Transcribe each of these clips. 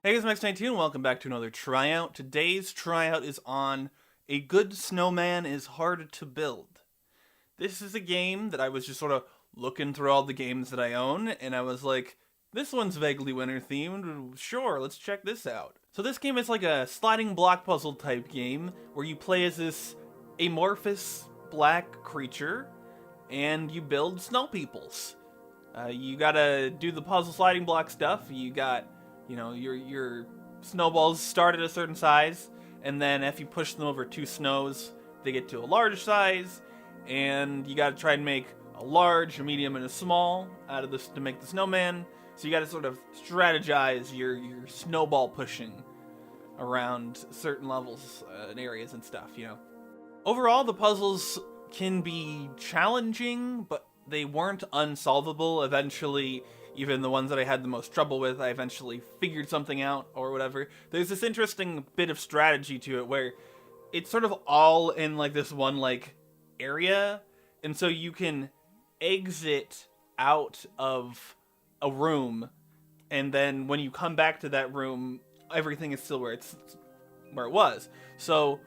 Hey guys, Max92 and welcome back to another tryout. Today's tryout is on A Good Snowman is Hard to Build. This is a game that I was just sort of looking through all the games that I own, and I was like, this one's vaguely winter themed, sure, let's check this out. So this game is like a sliding block puzzle type game, where you play as this amorphous black creature, and you build snow peoples. You gotta do the puzzle sliding block stuff, you got your snowballs start at a certain size, and then if you push them over 2 snows, they get to a large size, and you gotta try and make a large, a medium, and a small out of this to make the snowman. So you gotta sort of strategize your snowball pushing around certain levels and areas and stuff, Overall, the puzzles can be challenging, but they weren't unsolvable. Eventually, even the ones that I had the most trouble with, I eventually figured something out or whatever. There's this interesting bit of strategy to it where it's sort of all in like this one area, and so you can exit out of a room, and then when you come back to that room, everything is still where it was. So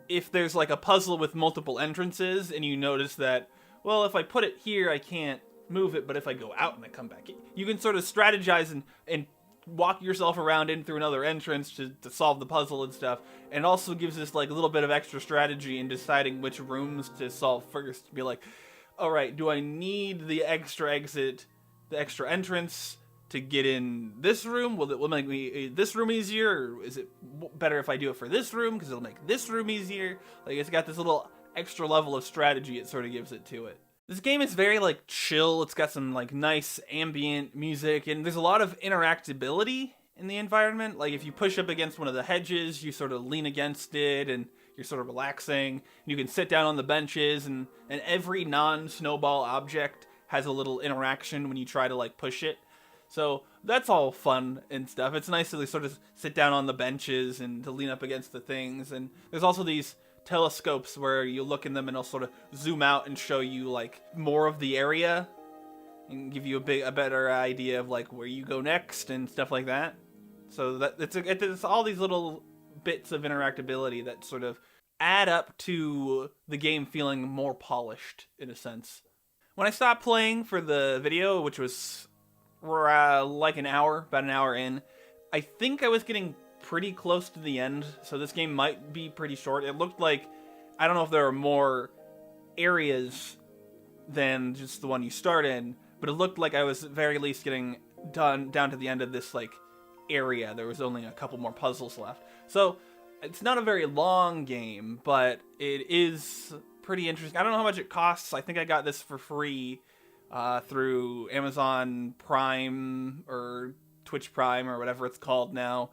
if there's like a puzzle with multiple entrances and you notice that, well, if I put it here, I can't move it, but if I go out and I come back in, you can sort of strategize and walk yourself around in through another entrance to solve the puzzle and stuff. And it also gives this like a little bit of extra strategy in deciding which rooms to solve first. Be like, all right, do I need the extra exit, the extra entrance to get in this room? Will it make me this room easier, or is it better if I do it for this room because it'll make this room easier? Like, it's got this little extra level of strategy it sort of gives it to it. This game is very chill. It's got some nice ambient music, and there's a lot of interactability in the environment. Like, if you push up against one of the hedges, you sort of lean against it and you're sort of relaxing. You can sit down on the benches, and every non-snowball object has a little interaction when you try to push it. So that's all fun and stuff. It's nice to sort of sit down on the benches and to lean up against the things. And there's also these telescopes where you look in them and it'll sort of zoom out and show you more of the area and give you a better idea of where you go next and stuff like that. So that it's all these little bits of interactability that sort of add up to the game feeling more polished in a sense. When I stopped playing for the video, which was about an hour in, I think I was getting pretty close to the end, so this game might be pretty short. It looked like, I don't know if there are more areas than just the one you start in, but it looked like I was at very least getting down to the end of this area. There was only a couple more puzzles left. So it's not a very long game, but it is pretty interesting. I don't know how much it costs. I think I got this for free through Amazon Prime or Twitch Prime or whatever it's called now.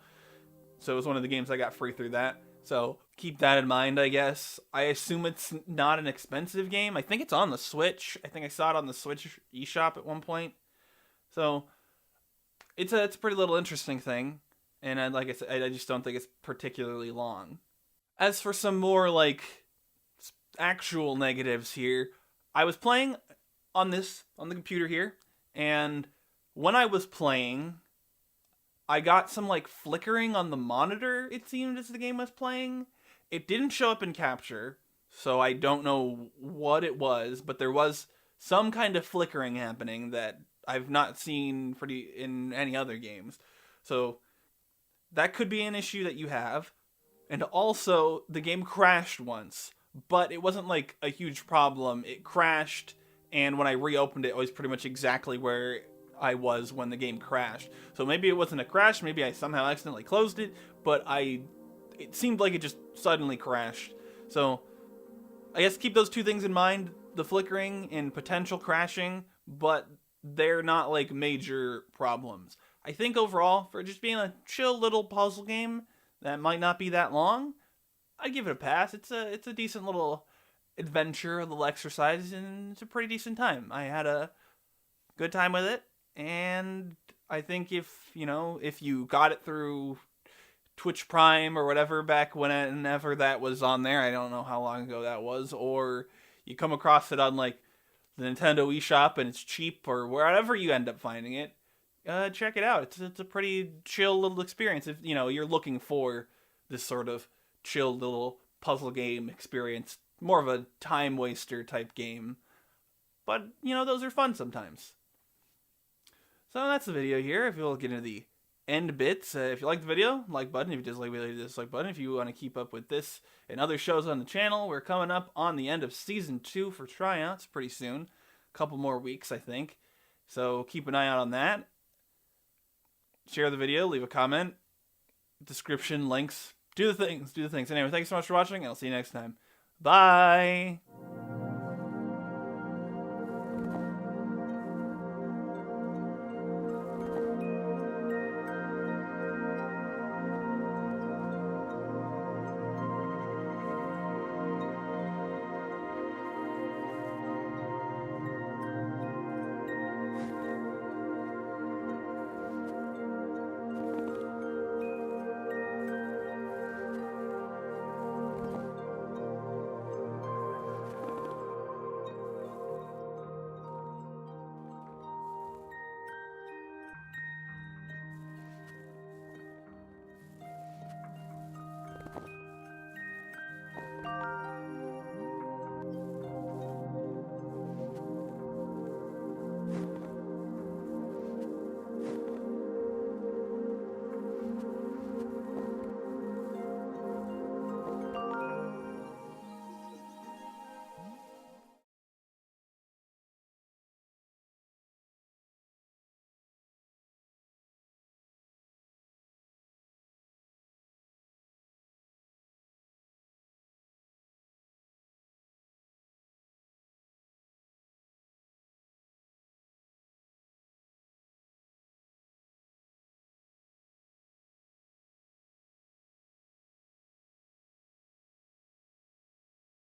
So it was one of the games I got free through that. So keep that in mind, I guess. I assume it's not an expensive game. I think it's on the Switch. I think I saw it on the Switch eShop at one point. So it's a pretty little interesting thing. And like I said, I just don't think it's particularly long. As for some more actual negatives here, I was playing on the computer here, and when I was playing, I got some flickering on the monitor, it seemed, as the game was playing. It didn't show up in capture, so I don't know what it was, but there was some kind of flickering happening that I've not seen in any other games. So that could be an issue that you have. And also, the game crashed once, but it wasn't a huge problem. It crashed, and when I reopened it, it was pretty much exactly where I was when the game crashed. So maybe it wasn't a crash, maybe I somehow accidentally closed it, but it seemed like it just suddenly crashed. So I guess keep those two things in mind, the flickering and potential crashing, but they're not major problems. I think overall, for just being a chill little puzzle game that might not be that long, I'd give it a pass. It's a decent little adventure, a little exercise, and it's a pretty decent time. I had a good time with it. And I think if you got it through Twitch Prime or whatever back whenever that was on there, I don't know how long ago that was, or you come across it on the Nintendo eShop and it's cheap or wherever you end up finding it, check it out. It's a pretty chill little experience if you're looking for this sort of chill little puzzle game experience, more of a time waster type game. But those are fun sometimes. So that's the video here. If you'll get into the end bits, if you like the video, like button. If you dislike the video, dislike button. If you want to keep up with this and other shows on the channel, we're coming up on the end of season 2 for tryouts pretty soon. A couple more weeks, I think. So keep an eye out on that. Share the video, leave a comment, description, links. Do the things. Anyway, thanks so much for watching, and I'll see you next time. Bye!